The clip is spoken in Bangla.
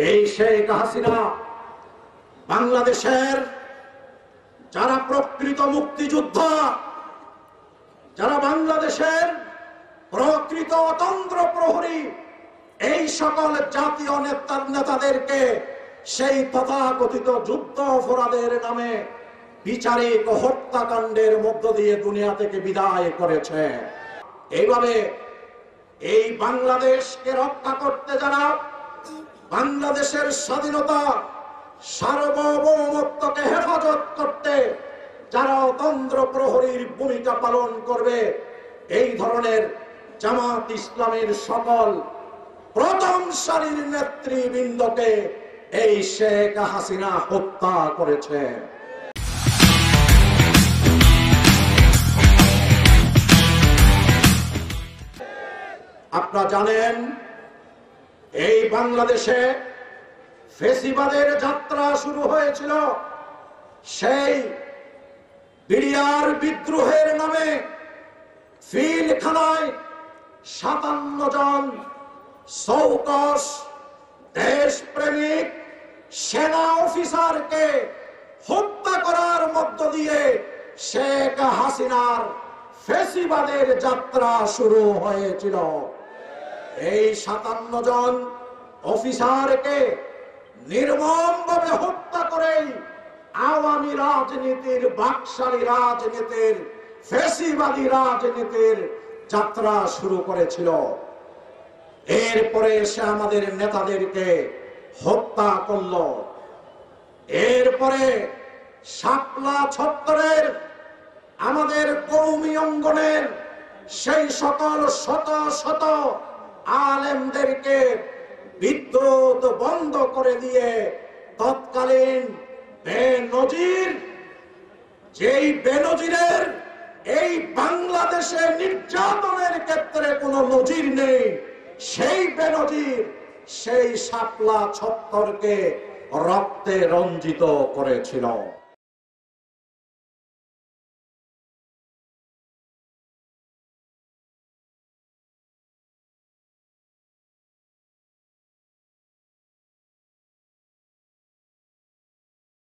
এই শেখ হাসিনা বাংলাদেশের যারা প্রকৃত মুক্তিযোদ্ধা, যারা বাংলাদেশের প্রকৃত অতন্ত্র প্রহরী, এই সকল জাতীয় নেতাদেরকে সেই তথাকথিত যুদ্ধ অপরাধের নামে বিচারিক হত্যাকাণ্ডের মধ্য দিয়ে দুনিয়া থেকে বিদায় করেছে। এইভাবে এই বাংলাদেশকে রক্ষা করতে যারা, বাংলাদেশের স্বাধীনতা সার্বভৌমত্বকে হেফাজত করতে যারা অতন্ত্র প্রহরীর ভূমিকা পালন করবে, এই ধরনের জামাত ইসলামের সকল প্রথম সারির নেতৃবৃন্দকে এই শেখ হাসিনা হত্যা করেছে। আপনারা জানেন এই বাংলাদেশে ফেসিবাদের যাত্রা শুরু হয়েছিল সেই বিডিআর বিদ্রোহের নামে। ফিলখানায় ৫৭ জন সৌকস দেশপ্রেমিক সেনা অফিসারকে হত্যা করার মধ্য দিয়ে শেখ হাসিনার ফেসিবাদের যাত্রা শুরু হয়েছিল। এই ৫৭ জন অফিসারকে নির্মমভাবে হত্যা করে আওয়ামী রাজনীতির, বাকশালী রাজনীতির, ফেসিবাদী রাজনীতির যাত্রা শুরু করেছিল। এরপরে সে আমাদের নেতাদেরকে হত্যা করল। এরপরে শাপলা চত্বরের আমাদের কওমি অঙ্গনের সেই সকল শত শত আলেমদেরকে বিদ্যুৎ বন্ধ করে দিয়ে তৎকালীন বেনজির, যেই বেনজিরের এই বাংলাদেশে নির্যাতনের ক্ষেত্রে কোনো নজির নেই, সেই বেনজির সেই শাপলা চত্বরকে রক্তে রঞ্জিত করেছিল।